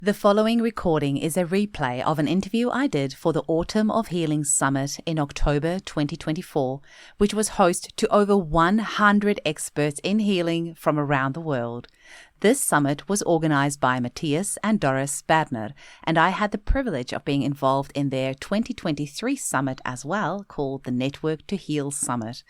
The following recording is a replay of an interview I did for the Autumn of Healing Summit in October 2024, which was host to over 100 experts in healing from around the world. This summit was organized by Matthias and Doris Badner, and I had the privilege of being involved in their 2023 summit as well, called the Network to Heal Summit.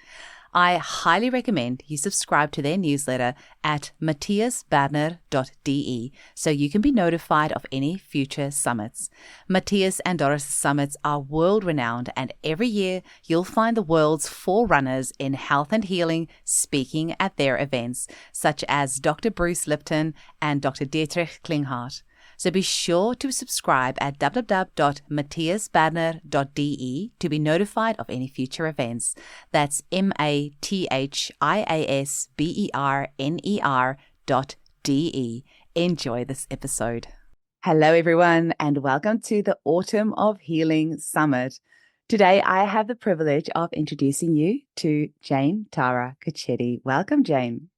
I highly recommend you subscribe to their newsletter at matthiasbadner.de so you can be notified of any future summits. Matthias and Doris' summits are world-renowned, and every year you'll find the world's forerunners in health and healing speaking at their events, such as Dr. Bruce Lipton and Dr. Dietrich Klinghardt. So be sure to subscribe at www.matthiasbadner.de to be notified of any future events. That's MATHIASBERNER.de. Enjoy this episode. Hello, everyone, and welcome to the Autumn of Healing Summit. Today, I have the privilege of introducing you to Jane Tara Cicchetti. Welcome, Jane.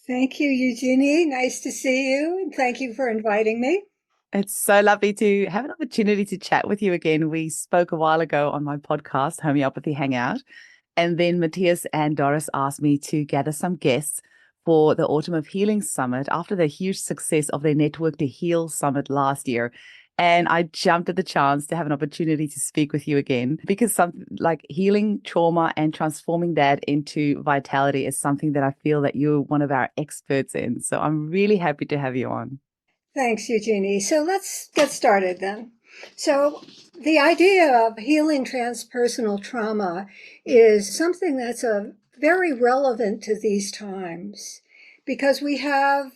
Thank you, Eugenie. Nice to see you, and thank you for inviting me. It's so lovely to have an opportunity to chat with you again. We spoke a while ago on my podcast, Homeopathy Hangout, and then Matthias and Doris asked me to gather some guests for the Autumn of Healing Summit after the huge success of their Network to Heal Summit last year. And I jumped at the chance to have an opportunity to speak with you again because something like healing trauma and transforming that into vitality is something that I feel that you're one of our experts in. So I'm really happy to have you on. Thanks, Eugenie. So let's get started then. So the idea of healing transpersonal trauma is something that's very relevant to these times because we have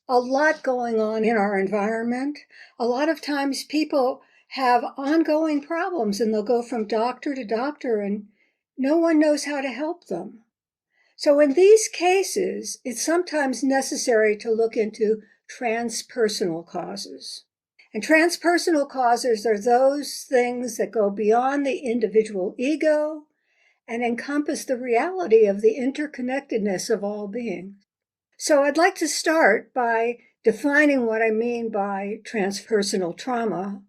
a lot going on in our environment. A lot of times people have ongoing problems and they'll go from doctor to doctor and no one knows how to help them. So in these cases, it's sometimes necessary to look into transpersonal causes. And transpersonal causes are those things that go beyond the individual ego and encompass the reality of the interconnectedness of all beings. So I'd like to start by defining what I mean by transpersonal trauma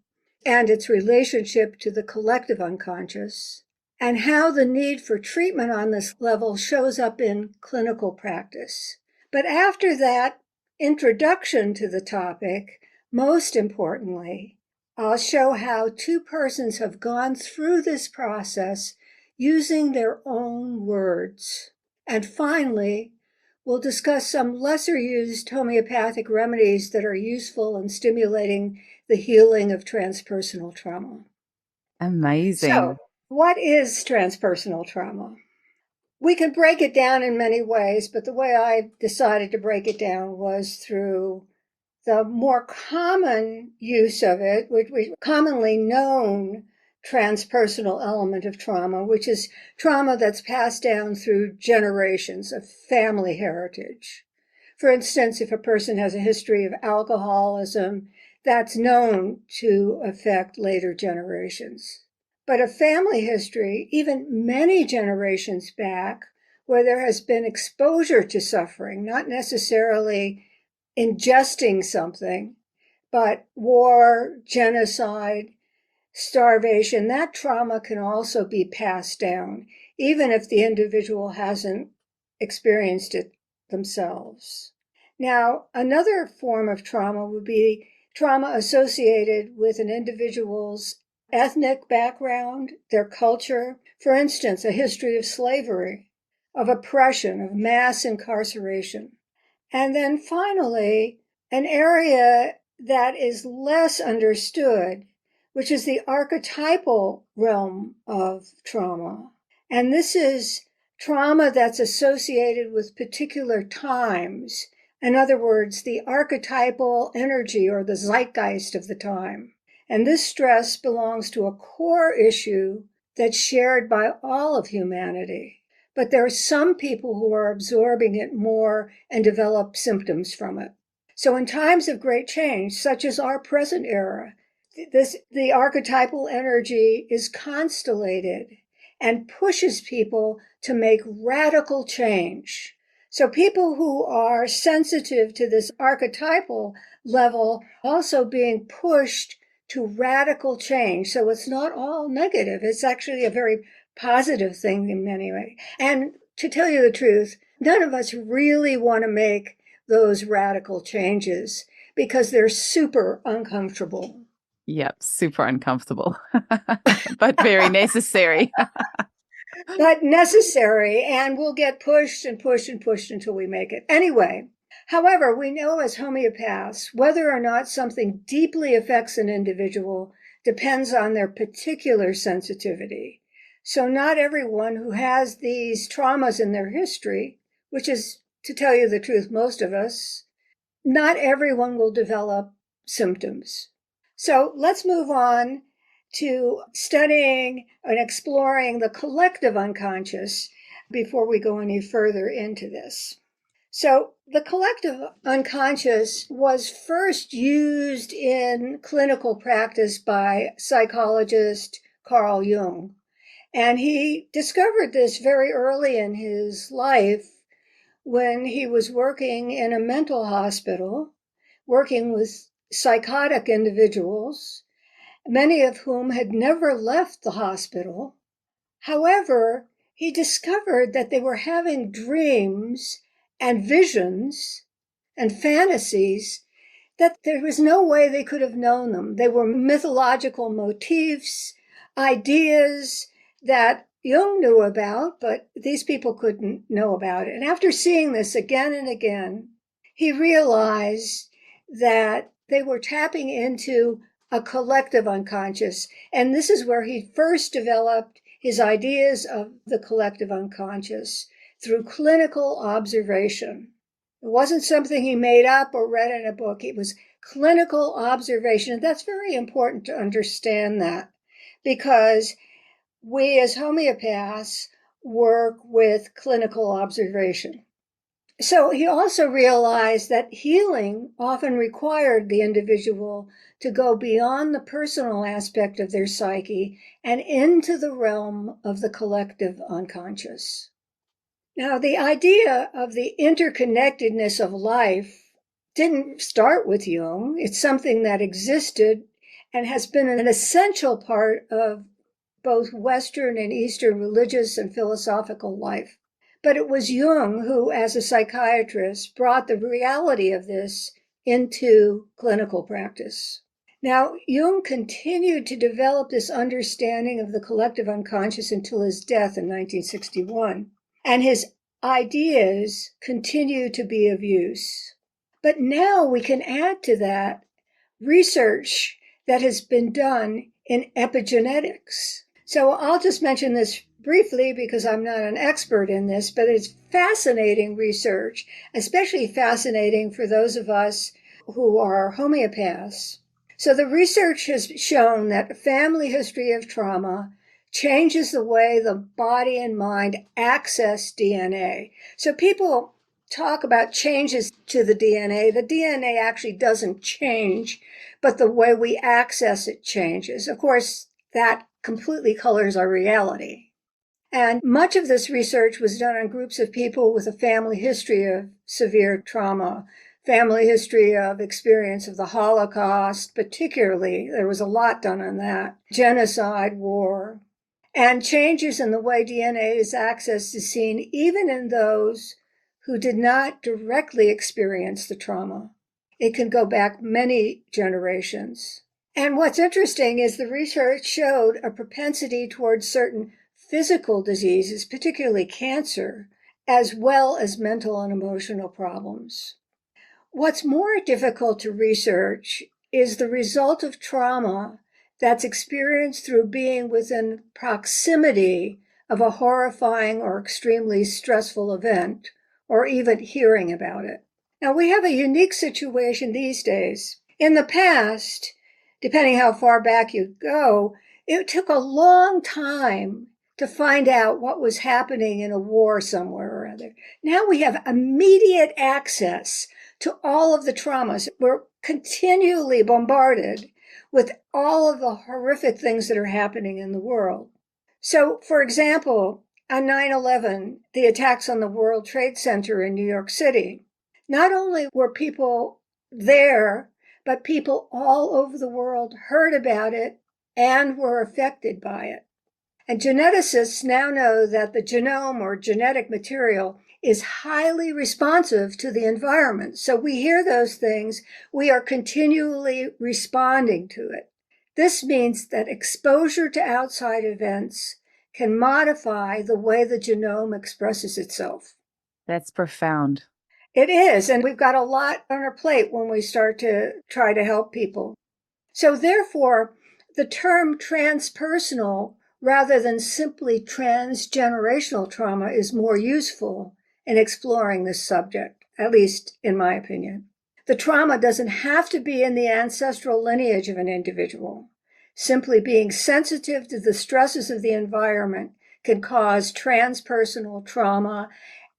and its relationship to the collective unconscious, and how the need for treatment on this level shows up in clinical practice. But after that introduction to the topic, most importantly, I'll show how two persons have gone through this process using their own words. And finally, we'll discuss some lesser used homeopathic remedies that are useful in stimulating the healing of transpersonal trauma. Amazing. So, what is transpersonal trauma? We can break it down in many ways, but the way I decided to break it down was through the more common use of it, which we commonly known transpersonal element of trauma, which is trauma that's passed down through generations of family heritage. For instance, if a person has a history of alcoholism, that's known to affect later generations. But a family history, even many generations back, where there has been exposure to suffering, not necessarily ingesting something, but war, genocide, starvation, that trauma can also be passed down, even if the individual hasn't experienced it themselves. Now, another form of trauma would be trauma associated with an individual's ethnic background, their culture. For instance, a history of slavery, of oppression, of mass incarceration. And then finally, an area that is less understood, which is the archetypal realm of trauma. And this is trauma that's associated with particular times. In other words, the archetypal energy or the zeitgeist of the time. And this stress belongs to a core issue that's shared by all of humanity. But there are some people who are absorbing it more and develop symptoms from it. So in times of great change, such as our present era, the archetypal energy is constellated and pushes people to make radical change. So people who are sensitive to this archetypal level also being pushed to radical change. So it's not all negative. It's actually a very positive thing in many ways. And to tell you the truth, none of us really want to make those radical changes because they're super uncomfortable. Yep, super uncomfortable, but very necessary. But necessary, and we'll get pushed and pushed and pushed until we make it. Anyway, however, we know as homeopaths, whether or not something deeply affects an individual depends on their particular sensitivity. So not everyone who has these traumas in their history, which is, to tell you the truth, most of us, not everyone will develop symptoms. So let's move on to studying and exploring the collective unconscious before we go any further into this. So the collective unconscious was first used in clinical practice by psychologist Carl Jung. And he discovered this very early in his life when he was working in a mental hospital, working with psychotic individuals, many of whom had never left the hospital. However, he discovered that they were having dreams and visions and fantasies that there was no way they could have known them. They were mythological motifs, ideas that Jung knew about, but these people couldn't know about it. And after seeing this again and again, he realized that they were tapping into a collective unconscious. And this is where he first developed his ideas of the collective unconscious through clinical observation. It wasn't something he made up or read in a book. It was clinical observation. And that's very important to understand that, because we as homeopaths work with clinical observation. So he also realized that healing often required the individual to go beyond the personal aspect of their psyche and into the realm of the collective unconscious. Now, the idea of the interconnectedness of life didn't start with Jung. It's something that existed and has been an essential part of both Western and Eastern religious and philosophical life. But it was Jung who, as a psychiatrist, brought the reality of this into clinical practice. Now, Jung continued to develop this understanding of the collective unconscious until his death in 1961. And his ideas continue to be of use. But now we can add to that research that has been done in epigenetics. So I'll just mention this briefly because I'm not an expert in this, but it's fascinating research, especially fascinating for those of us who are homeopaths. So the research has shown that family history of trauma changes the way the body and mind access DNA. So people talk about changes to the DNA. The DNA actually doesn't change, but the way we access it changes. Of course, that completely colors our reality. And much of this research was done on groups of people with a family history of severe trauma, family history of experience of the Holocaust, particularly. There was a lot done on that. Genocide, war. And changes in the way DNA is accessed is seen even in those who did not directly experience the trauma. It can go back many generations. And what's interesting is the research showed a propensity towards certain physical diseases, particularly cancer, as well as mental and emotional problems. What's more difficult to research is the result of trauma that's experienced through being within proximity of a horrifying or extremely stressful event, or even hearing about it. Now, we have a unique situation these days. In the past, depending how far back you go, it took a long time to find out what was happening in a war somewhere or other. Now we have immediate access to all of the traumas. We're continually bombarded with all of the horrific things that are happening in the world. So, for example, On 9/11, the attacks on the World Trade Center in New York City, not only were people there, but people all over the world heard about it and were affected by it. And geneticists now know that the genome or genetic material is highly responsive to the environment. So we hear those things, we are continually responding to it. This means that exposure to outside events can modify the way the genome expresses itself. That's profound. It is, and we've got a lot on our plate when we start to try to help people. So therefore, the term transpersonal rather than simply transgenerational trauma is more useful in exploring this subject, at least in my opinion. The trauma doesn't have to be in the ancestral lineage of an individual. Simply being sensitive to the stresses of the environment can cause transpersonal trauma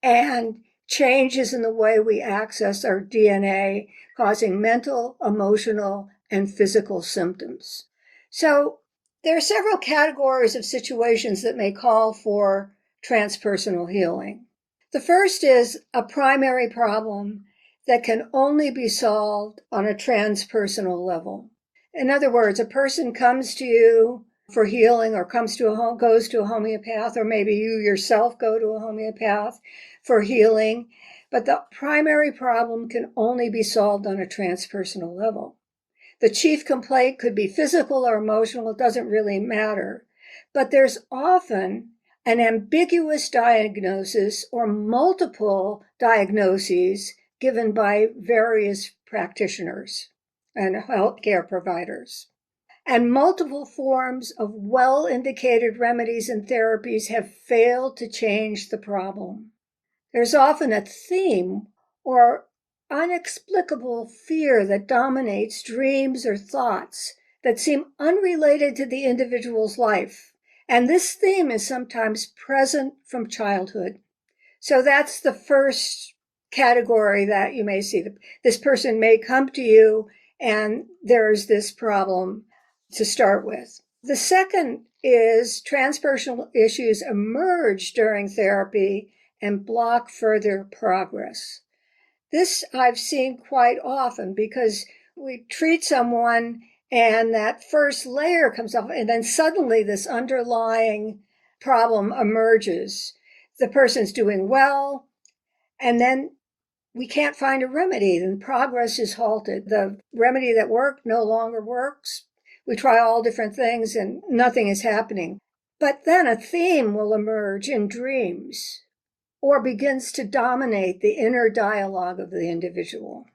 and changes in the way we access our DNA, causing mental, emotional, and physical symptoms. So there are several categories of situations that may call for transpersonal healing. The first is a primary problem that can only be solved on a transpersonal level. In other words, a person comes to you for healing or goes to a homeopath, or maybe you yourself go to a homeopath for healing, but the primary problem can only be solved on a transpersonal level. The chief complaint could be physical or emotional, it doesn't really matter, but there's often an ambiguous diagnosis or multiple diagnoses given by various practitioners and healthcare providers. And multiple forms of well-indicated remedies and therapies have failed to change the problem. There's often a theme or inexplicable fear that dominates dreams or thoughts that seem unrelated to the individual's life. And this theme is sometimes present from childhood. So that's the first category that you may see. This person may come to you and there's this problem to start with. The second is transpersonal issues emerge during therapy and block further progress. This I've seen quite often because we treat someone and that first layer comes off, and then suddenly this underlying problem emerges. The person's doing well, and then we can't find a remedy, and progress is halted. The remedy that worked no longer works. We try all different things and nothing is happening. But then a theme will emerge in dreams or begins to dominate the inner dialogue of the individual.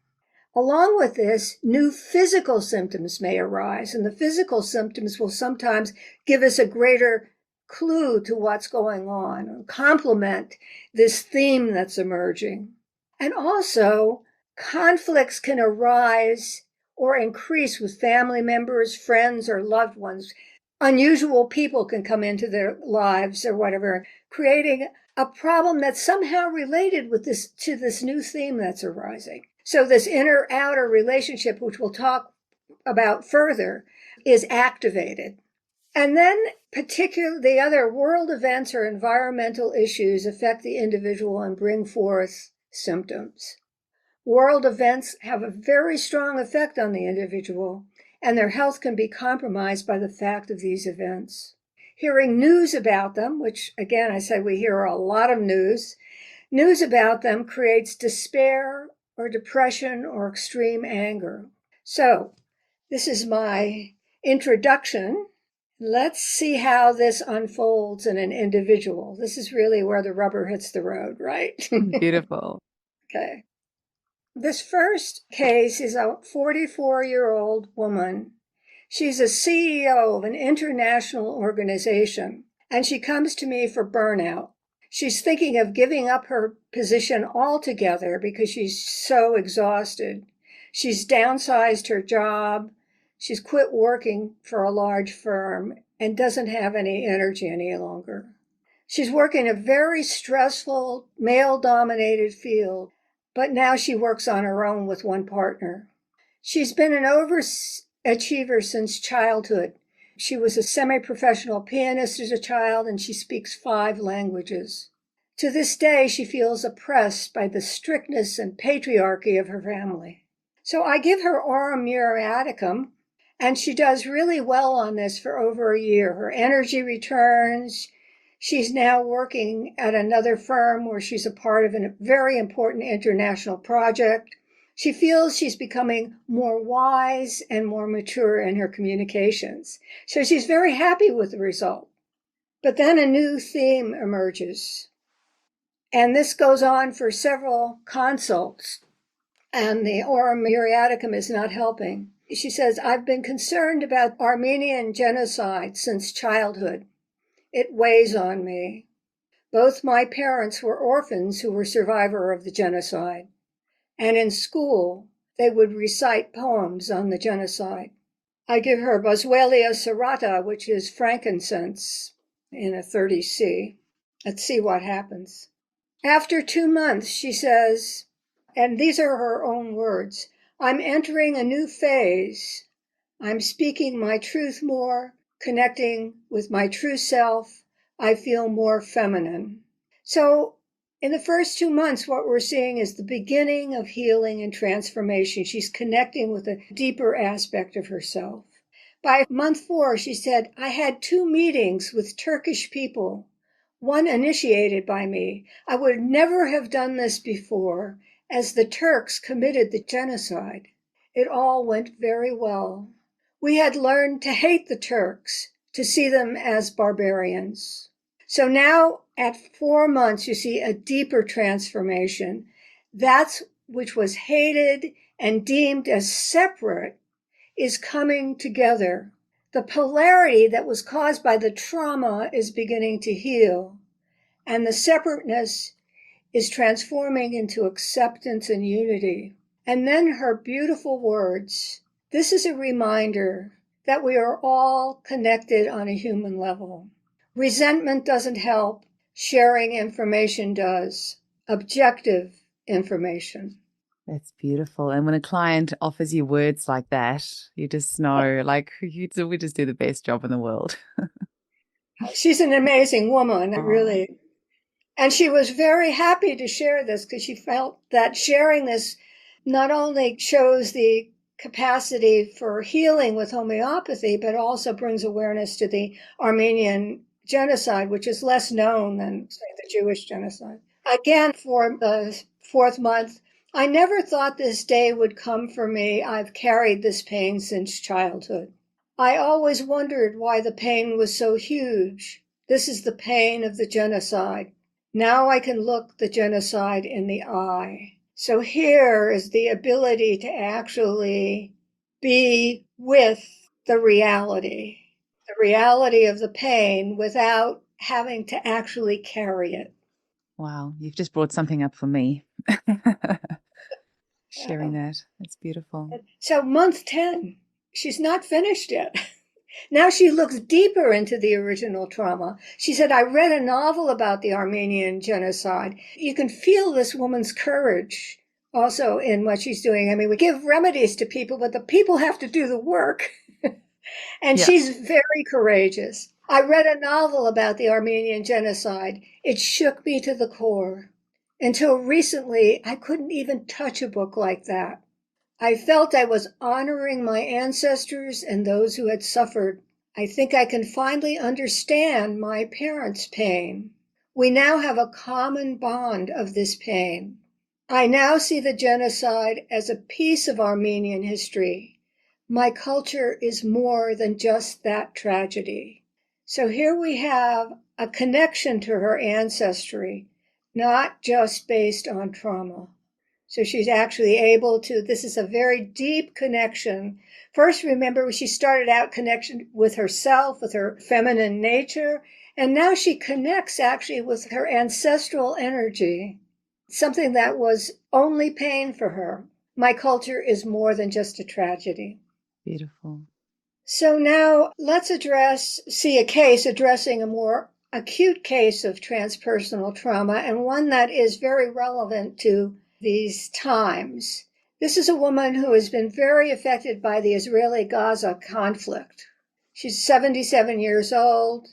Along with this, new physical symptoms may arise, and the physical symptoms will sometimes give us a greater clue to what's going on and complement this theme that's emerging. And also, conflicts can arise or increase with family members, friends, or loved ones. Unusual people can come into their lives or whatever, creating a problem that's somehow related with this to this new theme that's arising. So this inner-outer relationship, which we'll talk about further, is activated. And then particularly the other world events or environmental issues affect the individual and bring forth symptoms. World events have a very strong effect on the individual, and their health can be compromised by the fact of these events. Hearing news about them, which again, I said we hear a lot of news about them creates despair or depression or extreme anger. So this is my introduction. Let's see how this unfolds in an individual. This is really where the rubber hits the road, right? Beautiful. Okay. This first case is a 44-year-old woman. She's a CEO of an international organization, and she comes to me for burnout. She's thinking of giving up her position altogether because she's so exhausted. She's downsized her job. She's quit working for a large firm and doesn't have any energy any longer. She's working a very stressful, male-dominated field, but now she works on her own with one partner. She's been an overachiever since childhood. She was a semi-professional pianist as a child, and she speaks 5 languages. To this day, she feels oppressed by the strictness and patriarchy of her family. So I give her Aurum Muriaticum, and she does really well on this for over a year. Her energy returns. She's now working at another firm where she's a part of a very important international project. She feels she's becoming more wise and more mature in her communications. So she's very happy with the result. But then a new theme emerges. And this goes on for several consults. And the Aurum Muriaticum is not helping. She says, I've been concerned about Armenian genocide since childhood. It weighs on me. Both my parents were orphans who were survivors of the genocide. And in school, they would recite poems on the genocide. I give her Boswellia serrata, which is frankincense, in a 30C. Let's see what happens. After 2 months, she says, and these are her own words, I'm entering a new phase. I'm speaking my truth more, connecting with my true self. I feel more feminine. So in the first 2 months, what we're seeing is the beginning of healing and transformation. She's connecting with a deeper aspect of herself. By month 4, she said, I had 2 meetings with Turkish people, one initiated by me. I would never have done this before, as the Turks committed the genocide. It all went very well. We had learned to hate the Turks, to see them as barbarians. So now at 4 months, you see a deeper transformation. That which was hated and deemed as separate is coming together. The polarity that was caused by the trauma is beginning to heal, and the separateness is transforming into acceptance and unity. And then her beautiful words. This is a reminder that we are all connected on a human level. Resentment doesn't help. Sharing information does. Objective information. That's beautiful. And when a client offers you words like that, you just know, like, we just do the best job in the world. She's an amazing woman, Oh, really. And she was very happy to share this because she felt that sharing this not only shows the capacity for healing with homeopathy, but also brings awareness to the Armenian genocide, which is less known than, say, the Jewish genocide. Again, for the 4th month, I never thought this day would come for me. I've carried this pain since childhood. I always wondered why the pain was so huge. This is the pain of the genocide. Now I can look the genocide in the eye. So here is the ability to actually be with the reality of the pain without having to actually carry it. wow. You've just brought something up for me. Sharing that. It's beautiful. So month 10, she's not finished yet. Now she looks deeper into the original trauma. She said, I read a novel about the Armenian genocide. You can feel this woman's courage also in what she's doing. I mean, we give remedies to people, but the people have to do the work. And Yeah. she's very courageous. I read a novel about the Armenian genocide. It shook me to the core. Until recently, I couldn't even touch a book like that. I felt I was honoring my ancestors and those who had suffered. I think I can finally understand my parents' pain. We now have a common bond of this pain. I now see the genocide as a piece of Armenian history. My culture is more than just that tragedy. So here we have a connection to her ancestry, not just based on trauma. So she's actually able to, this is a very deep connection. First, remember, she started out connection with herself, with her feminine nature, and now she connects actually with her ancestral energy, something that was only pain for her. My culture is more than just a tragedy. Beautiful. So now let's see a case addressing a more acute case of transpersonal trauma, and one that is very relevant to these times. This is a woman who has been very affected by the Israeli-Gaza conflict. She's 77 years old.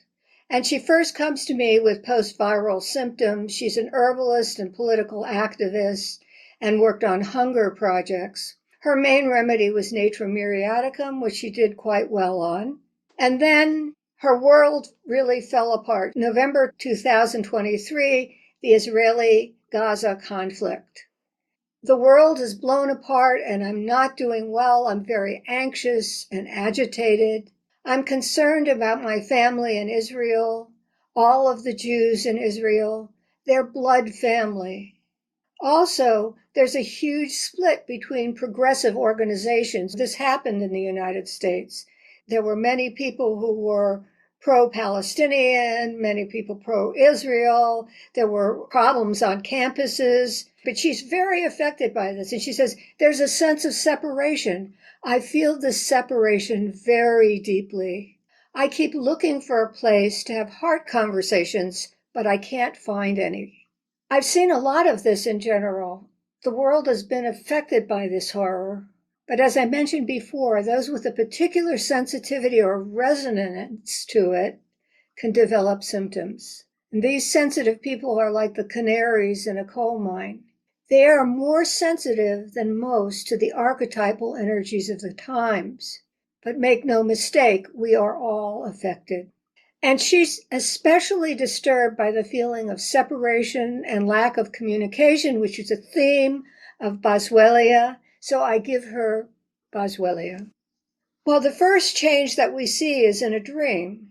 And she first comes to me with post-viral symptoms. She's an herbalist and political activist and worked on hunger projects. Her main remedy was Natrum muriaticum, which she did quite well on. And then her world really fell apart. November 2023, the Israeli-Gaza conflict. The world is blown apart and I'm not doing well. I'm very anxious and agitated. I'm concerned about my family in Israel, all of the Jews in Israel, their blood family. Also, there's a huge split between progressive organizations. This happened in the United States. There were many people who were pro-Palestinian, many people pro-Israel. There were problems on campuses, but she's very affected by this. And she says, there's a sense of separation. I feel this separation very deeply. I keep looking for a place to have heart conversations, but I can't find any. I've seen a lot of this in general. The world has been affected by this horror. But as I mentioned before, those with a particular sensitivity or resonance to it can develop symptoms. And these sensitive people are like the canaries in a coal mine. They are more sensitive than most to the archetypal energies of the times. But make no mistake, we are all affected. And she's especially disturbed by the feeling of separation and lack of communication, which is a theme of Boswellia. So I give her Boswellia. Well, the first change that we see is in a dream.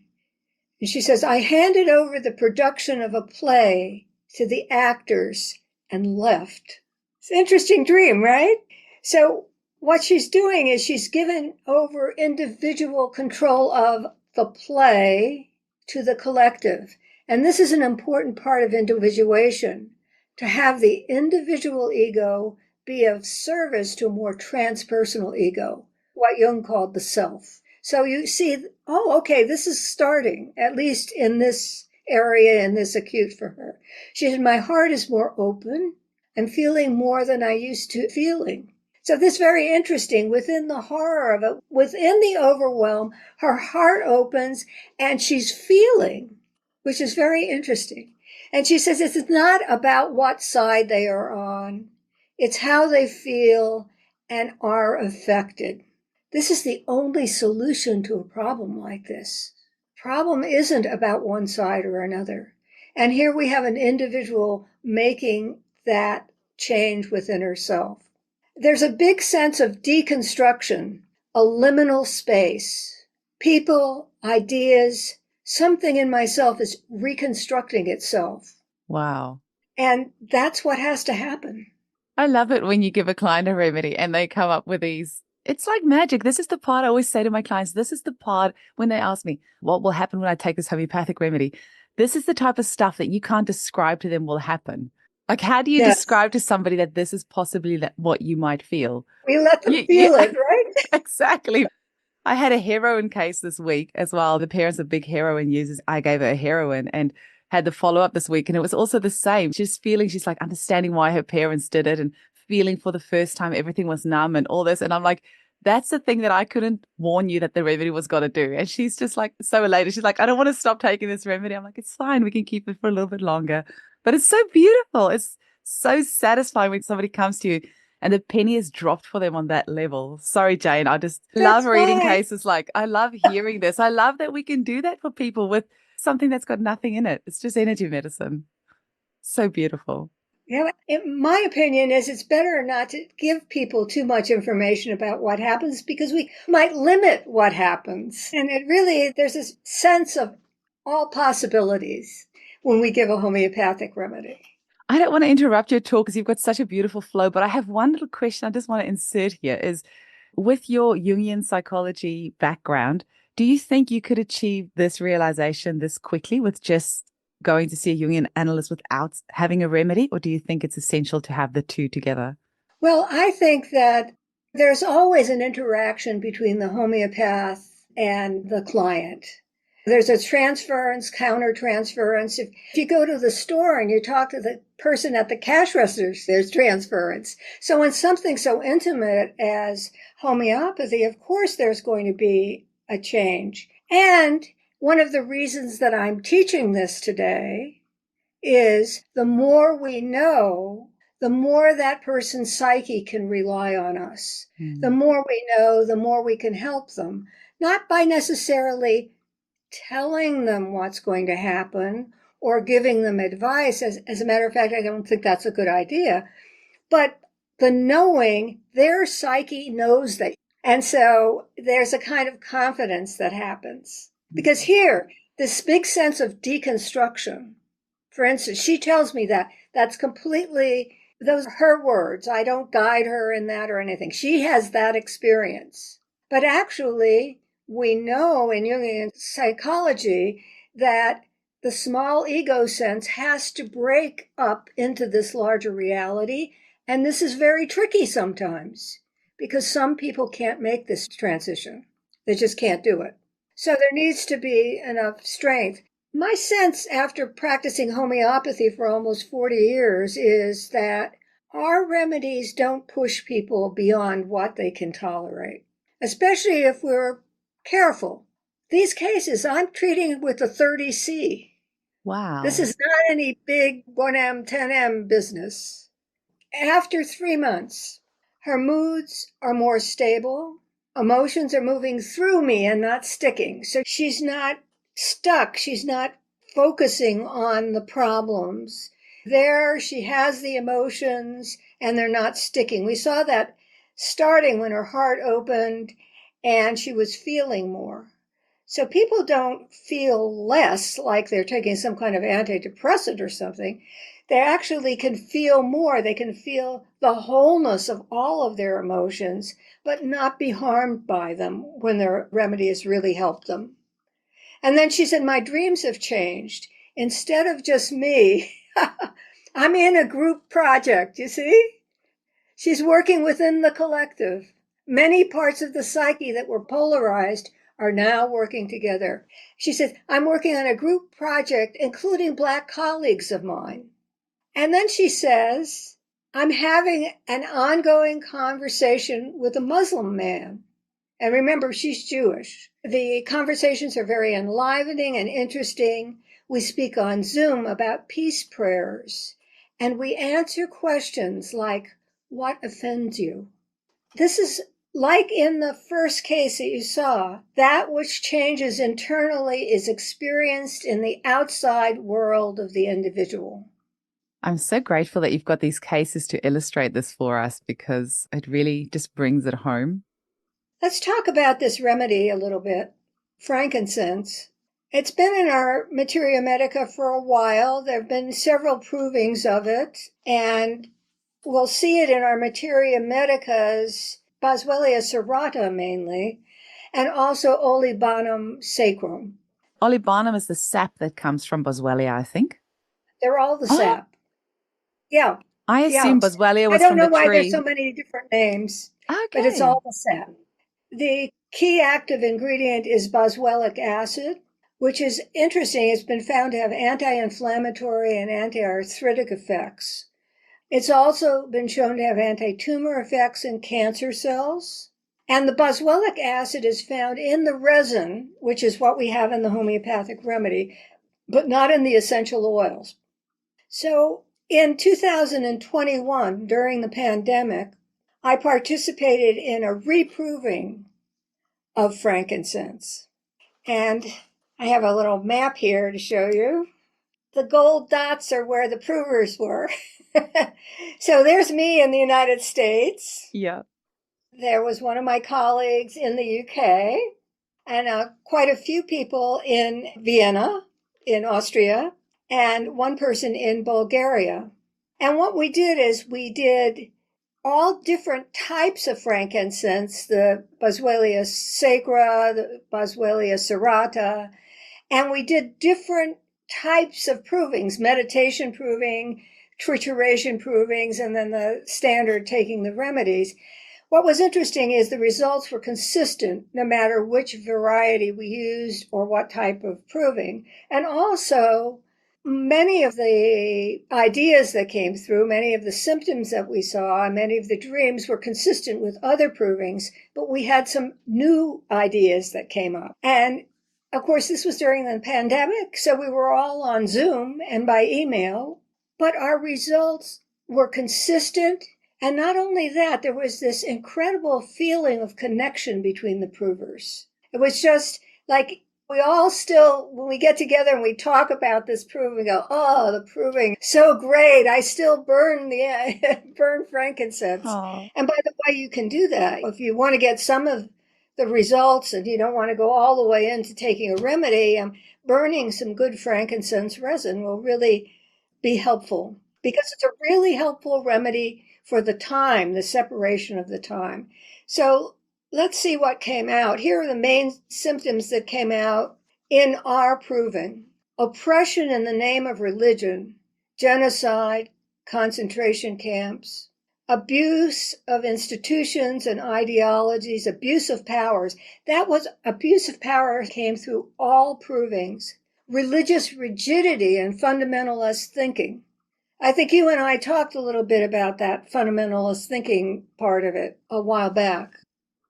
And she says, I handed over the production of a play to the actors and left. It's an interesting dream, right? So what she's doing is she's given over individual control of the play to the collective. And this is an important part of individuation, to have the individual ego be of service to a more transpersonal ego, what Jung called the self. So you see, oh, okay, this is starting, at least in this area, in this acute for her. She said, my heart is more open. I'm feeling more than I used to feeling. So this is very interesting. Within the horror of it, within the overwhelm, her heart opens and she's feeling, which is very interesting. And she says it's not about what side they are on. It's how they feel and are affected. This is the only solution to a problem like this. Problem isn't about one side or another. And here we have an individual making that change within herself. There's a big sense of deconstruction, a liminal space. People, ideas, something in myself is reconstructing itself. Wow. And that's what has to happen. I love it when you give a client a remedy and they come up with these. It's like magic. This is the part I always say to my clients. This is the part when they ask me, what will happen when I take this homeopathic remedy? This is the type of stuff that you can't describe to them will happen. Like, how do you describe to somebody that this is possibly what you might feel? We let them feel it, right? Exactly. I had a heroin case this week as well. The parents are big heroin users. I gave her heroin and had the follow-up this week. And it was also the same. She's feeling, she's like understanding why her parents did it and feeling for the first time everything was numb and all this. And I'm like, that's the thing that I couldn't warn you that the remedy was going to do. And she's just like so elated. She's like, I don't want to stop taking this remedy. I'm like, it's fine. We can keep it for a little bit longer. But it's so beautiful. It's so satisfying when somebody comes to you and the penny is dropped for them on that level. Sorry, Jane. I just love reading cases like I love hearing this. I love that we can do that for people with something that's got nothing in it. It's just energy medicine. So beautiful. Yeah, my opinion is it's better not to give people too much information about what happens because we might limit what happens. And it really, there's this sense of all possibilities when we give a homeopathic remedy. I don't want to interrupt your talk because you've got such a beautiful flow, but I have one little question I just want to insert here is with your Jungian psychology background, do you think you could achieve this realization this quickly with just going to see a Jungian analyst without having a remedy, or do you think it's essential to have the two together? Well, I think that there's always an interaction between the homeopath and the client. There's a transference, counter-transference. If you go to the store and you talk to the person at the cash register, there's transference. So in something so intimate as homeopathy, of course there's going to be a change. And one of the reasons that I'm teaching this today is the more we know, the more that person's psyche can rely on us. The more we know, the more we can help them, not by necessarily telling them what's going to happen or giving them advice. As a matter of fact, I don't think that's a good idea. But the knowing, their psyche knows that. And so there's a kind of confidence that happens. Because here, this big sense of deconstruction, for instance, she tells me that that's completely, those are her words. I don't guide her in that or anything. She has that experience. But actually, we know in Jungian psychology that the small ego sense has to break up into this larger reality. And this is very tricky sometimes because some people can't make this transition. They just can't do it. So there needs to be enough strength. My sense after practicing homeopathy for almost 40 years is that our remedies don't push people beyond what they can tolerate, especially if we're careful. These cases, I'm treating with the 30C. Wow. This is not any big 1M, 10M business. After 3 months, her moods are more stable. Emotions are moving through me and not sticking. So she's not stuck. She's not focusing on the problems. There, she has the emotions and they're not sticking. We saw that starting when her heart opened and she was feeling more. So people don't feel less like they're taking some kind of antidepressant or something. They actually can feel more. They can feel the wholeness of all of their emotions, but not be harmed by them when their remedy has really helped them. And then she said, my dreams have changed. Instead of just me, I'm in a group project, you see? She's working within the collective. Many parts of the psyche that were polarized are now working together. She said, I'm working on a group project, including Black colleagues of mine. And then she says, I'm having an ongoing conversation with a Muslim man. And remember, she's Jewish. The conversations are very enlivening and interesting. We speak on Zoom about peace prayers, and we answer questions like, what offends you? This is like in the first case that you saw, that which changes internally is experienced in the outside world of the individual. I'm so grateful that you've got these cases to illustrate this for us because it really just brings it home. Let's talk about this remedy a little bit. Frankincense. It's been in our Materia Medica for a while. There have been several provings of it, and we'll see it in our Materia Medicas, Boswellia serrata mainly, and also Olibanum sacrum. Olibanum is the sap that comes from Boswellia, I think. They're all the Oh, sap. Yeah. I assume Boswellia I was don't from know the why there's tree. so many different names, but it's Okay. all the sap. The key active ingredient is boswellic acid, which is interesting. It's been found to have anti-inflammatory and anti-arthritic effects. It's also been shown to have anti-tumor effects in cancer cells. And the boswellic acid is found in the resin, which is what we have in the homeopathic remedy, but not in the essential oils. So in 2021, during the pandemic, I participated in a reproving of frankincense. And I have a little map here to show you. The gold dots are where the provers were. So there's me in the United States. Yeah. There was one of my colleagues in the UK and quite a few people in Vienna, in Austria, and one person in Bulgaria. And what we did is we did all different types of frankincense, the Boswellia sacra, the Boswellia serrata, and we did different types of provings, meditation proving, trituration provings, and then the standard taking the remedies. What was interesting is the results were consistent no matter which variety we used or what type of proving. And also, many of the ideas that came through, many of the symptoms that we saw, many of the dreams were consistent with other provings, but we had some new ideas that came up. And Of course, this was during the pandemic, so we were all on Zoom and by email, but our results were consistent. And not only that, there was this incredible feeling of connection between the provers. It was just like we all still, when we get together and we talk about this proving, we go, oh, the proving, so great. I still burn burn frankincense. Oh, And by the way, you can do that. If you want to get some of the results and you don't want to go all the way into taking a remedy, burning some good frankincense resin will really be helpful because it's a really helpful remedy for the time, the separation of the time. So let's see what came out. Here are the main symptoms that came out in our proving: oppression in the name of religion, genocide, concentration camps, abuse of institutions and ideologies, abuse of powers. That was abuse of power came through all provings. Religious rigidity and fundamentalist thinking. I think you and I talked a little bit about that fundamentalist thinking part of it a while back.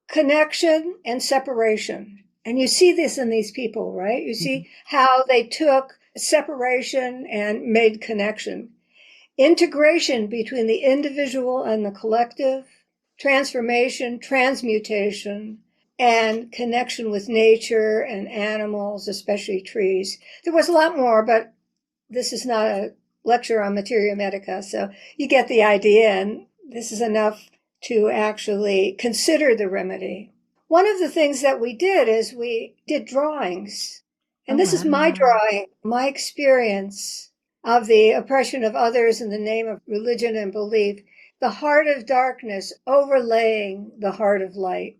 Connection and separation. And you see this in these people, right? You see how they took separation and made connection. Integration between the individual and the collective, transformation, transmutation, and connection with nature and animals, especially trees. There was a lot more, but this is not a lecture on materia medica, so you get the idea, and this is enough to actually consider the remedy. One of the things that we did is we did drawings, and this is my drawing, my experience of the oppression of others in the name of religion and belief, the heart of darkness overlaying the heart of light.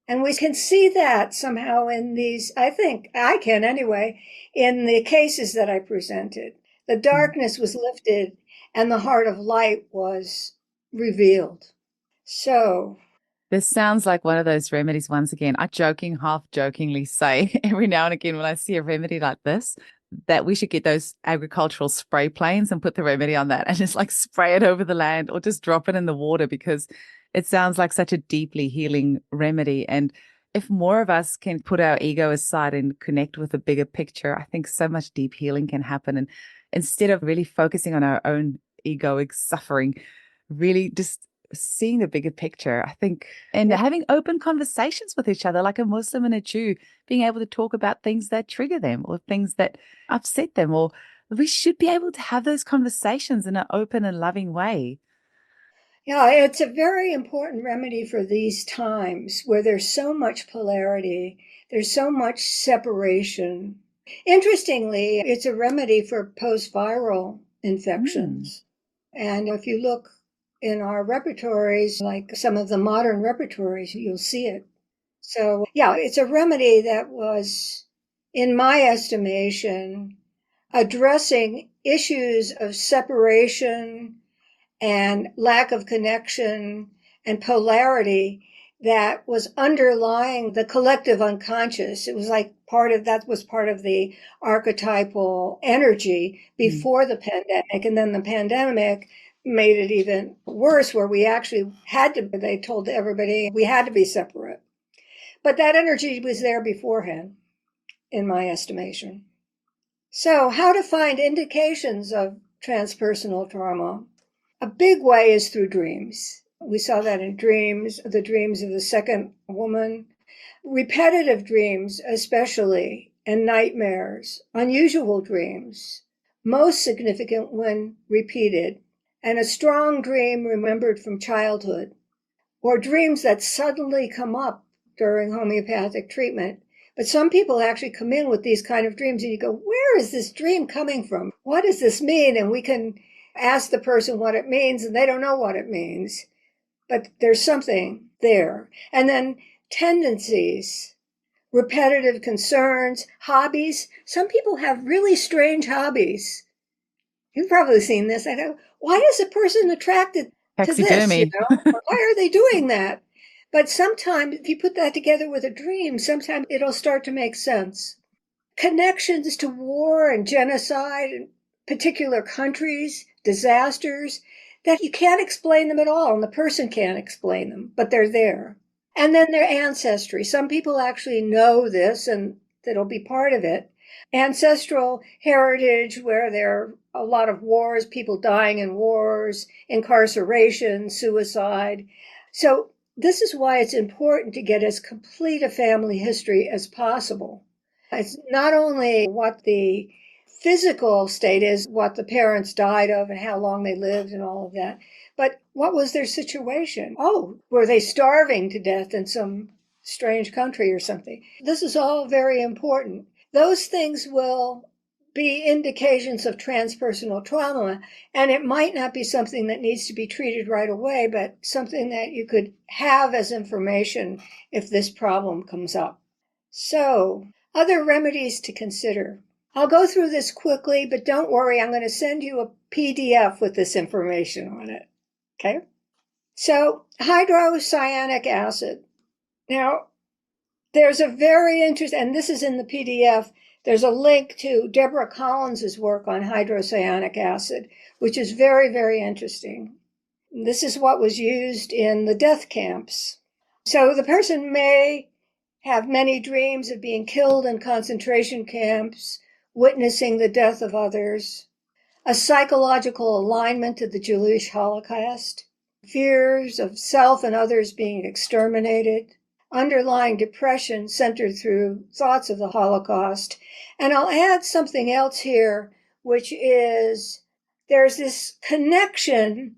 And we can see that somehow in these, I think I can anyway, in the cases that I presented. The darkness was lifted and the heart of light was revealed. So this sounds like one of those remedies. Once again, I half jokingly say every now and again when I see a remedy like this, that we should get those agricultural spray planes and put the remedy on that and just like spray it over the land or just drop it in the water, because it sounds like such a deeply healing remedy. And if more of us can put our ego aside and connect with a bigger picture, I think so much deep healing can happen. And instead of really focusing on our own egoic suffering, really just seeing the bigger picture, I think, and having open conversations with each other, like a Muslim and a Jew, being able to talk about things that trigger them or things that upset them, or we should be able to have those conversations in an open and loving way. yeah, it's a very important remedy for these times where there's so much polarity, there's so much separation. Interestingly, it's a remedy for post-viral infections. And if you look in our repertories, like some of the modern repertories, you'll see it. So, yeah, it's a remedy that was, in my estimation, addressing issues of separation and lack of connection and polarity that was underlying the collective unconscious. It was like that was part of the archetypal energy before the pandemic. And then the pandemic made it even worse, where we actually they told everybody we had to be separate. But that energy was there beforehand, in my estimation. So, how to find indications of transpersonal trauma? A big way is through dreams. We saw that in dreams, the dreams of the second woman, repetitive dreams especially, and nightmares, unusual dreams, most significant when repeated, and a strong dream remembered from childhood, or dreams that suddenly come up during homeopathic treatment. But some people actually come in with these kind of dreams and you go, where is this dream coming from? What does this mean? And we can ask the person what it means and they don't know what it means, but there's something there. And then tendencies, repetitive concerns, hobbies. Some people have really strange hobbies. You've probably seen this. I go, why is a person attracted to this? Taxidermy. Why are they doing that? But sometimes if you put that together with a dream, sometimes it'll start to make sense. Connections to war and genocide in particular countries, disasters, that you can't explain them at all, and the person can't explain them, but they're there. And then their ancestry. Some people actually know this, and that'll be part of it. Ancestral heritage, where there are a lot of wars, people dying in wars, incarceration, suicide. So this is why it's important to get as complete a family history as possible. It's not only what the physical state is, what the parents died of and how long they lived and all of that, but what was their situation? Oh, were they starving to death in some strange country or something? This is all very important. Those things will be indications of transpersonal trauma, and it might not be something that needs to be treated right away, but something that you could have as information if this problem comes up. So, other remedies to consider. I'll go through this quickly, but don't worry, I'm going to send you a PDF with this information on it. Okay? So, hydrocyanic acid. Now, there's a very interesting, and this is in the PDF, there's a link to Deborah Collins's work on hydrocyanic acid, which is very, very interesting. This is what was used in the death camps. So the person may have many dreams of being killed in concentration camps, witnessing the death of others, a psychological alignment to the Jewish Holocaust, fears of self and others being exterminated, underlying depression centered through thoughts of the Holocaust. And I'll add something else here, which is there's this connection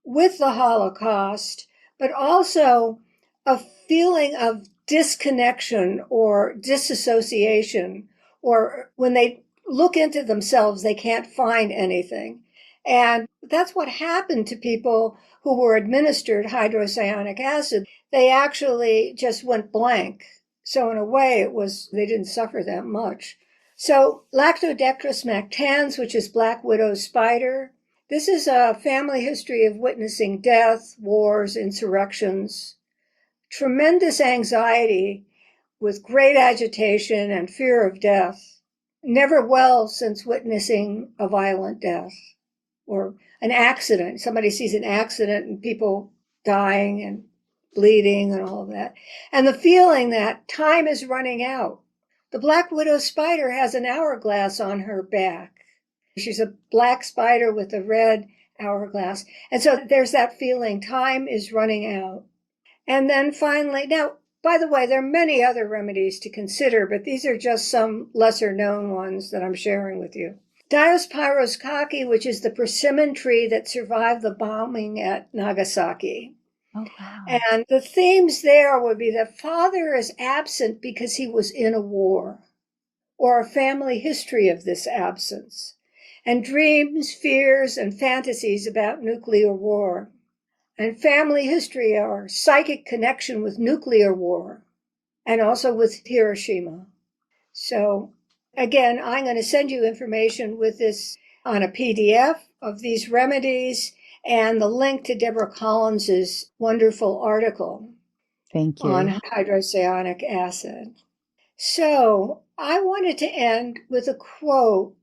with the Holocaust, but also a feeling of disconnection or disassociation, or when they look into themselves, they can't find anything. And that's what happened to people who were administered hydrocyanic acid. They actually just went blank. So in a way, they didn't suffer that much. So Lactodectrus mactans, which is black widow spider, this is a family history of witnessing death, wars, insurrections, tremendous anxiety with great agitation and fear of death, never well since witnessing a violent death or an accident. Somebody sees an accident and people dying and bleeding and all of that. And the feeling that time is running out. The black widow spider has an hourglass on her back. She's a black spider with a red hourglass. And so there's that feeling, time is running out. And then finally, now, by the way, there are many other remedies to consider, but these are just some lesser known ones that I'm sharing with you. Diospyros kaki, which is the persimmon tree that survived the bombing at Nagasaki. Oh, wow. And the themes there would be that father is absent because he was in a war, or a family history of this absence, and dreams, fears, and fantasies about nuclear war, and family history or psychic connection with nuclear war, and also with Hiroshima. So again, I'm going to send you information with this on a PDF of these remedies and the link to Deborah Collins's wonderful article Thank you. on hydrocyanic acid. So I wanted to end with a quote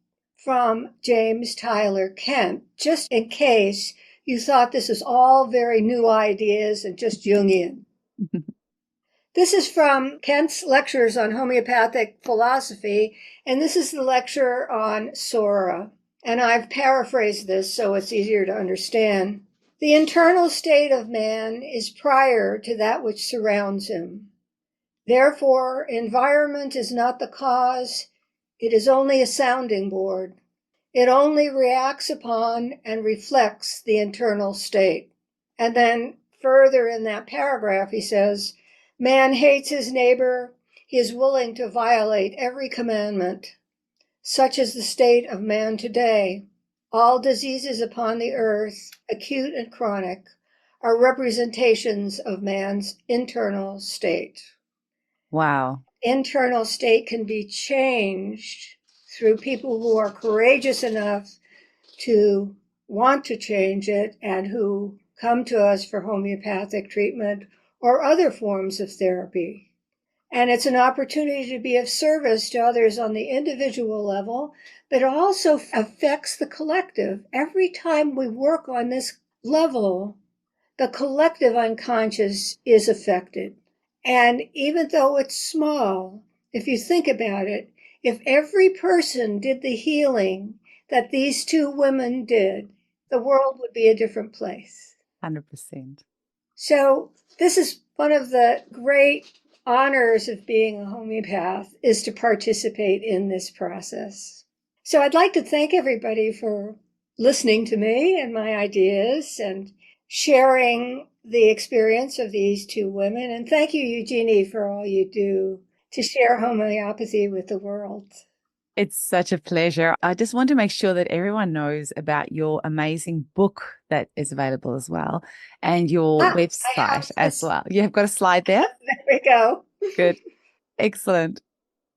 from James Tyler Kent, just in case you thought this is all very new ideas and just Jungian. This is from Kent's lectures on homeopathic philosophy, and this is the lecture on Sora. And I've paraphrased this so it's easier to understand. The internal state of man is prior to that which surrounds him. Therefore, environment is not the cause, it is only a sounding board. It only reacts upon and reflects the internal state. And then further in that paragraph, he says, man hates his neighbor, he is willing to violate every commandment. Such is the state of man today. All diseases upon the earth, acute and chronic, are representations of man's internal state. Wow. Internal state can be changed through people who are courageous enough to want to change it and who come to us for homeopathic treatment or other forms of therapy. And it's an opportunity to be of service to others on the individual level, but it also affects the collective. Every time we work on this level, the collective unconscious is affected. And even though it's small, if you think about it, if every person did the healing that these two women did, the world would be a different place. 100%. So this is one of the great honors of being a homeopath, is to participate in this process. So I'd like to thank everybody for listening to me and my ideas and sharing the experience of these two women. And thank you, Eugenie, for all you do to share homeopathy with the world. It's such a pleasure. I just want to make sure that everyone knows about your amazing book that is available as well, and your I have website as this. well. You have got a slide there? There we go. Good. Excellent.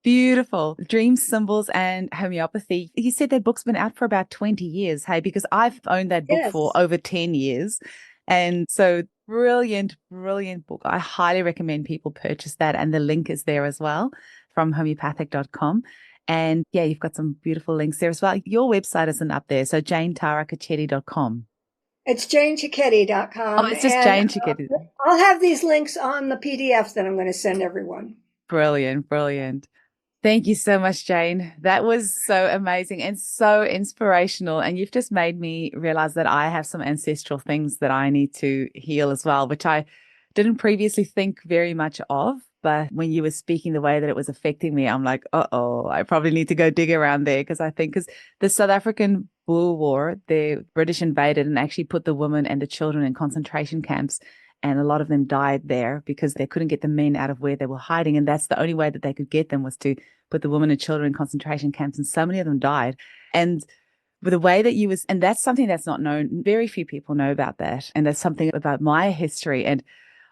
Beautiful. Dream Symbols and Homeopathy. You said that book's been out for about 20 years, hey, because I've owned that book for Yes. over 10 years. And so brilliant, brilliant book. I highly recommend people purchase that. And the link is there as well from homeopathic.com. And yeah, you've got some beautiful links there as well. Your website isn't up there. So janetaraCicchetti.com. It's Oh, janecicchetti.com. it's just And Jane Cicchetti. I'll have these links on the PDF that I'm going to send everyone. Brilliant, brilliant. Thank you so much, Jane. That was so amazing and so inspirational. And you've just made me realize that I have some ancestral things that I need to heal as well, which I didn't previously think very much of. But when you were speaking the way that it was affecting me, I'm like, uh-oh, I probably need to go dig around there, because I think because the South African Boer War, the British invaded and actually put the women and the children in concentration camps. And a lot of them died there because they couldn't get the men out of where they were hiding. And that's the only way that they could get them, was to put the women and children in concentration camps. And so many of them died. And with the way that you was, and that's something that's not known. Very few people know about that. And that's something about my history. And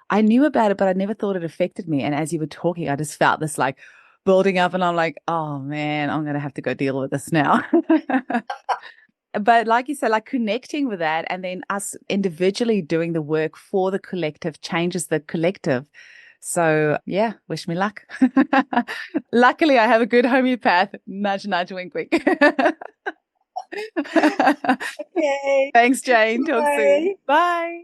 I knew about it, but I never thought it affected me. And as you were talking, I just felt this like building up, and I'm like, oh man, I'm going to have to go deal with this now. But like you said, like connecting with that, and then us individually doing the work for the collective changes the collective. So yeah, wish me luck. Luckily, I have a good homeopath. Nudge, nudge, wink, wink. Okay. Thanks, Jane. Talk soon. Bye. Bye.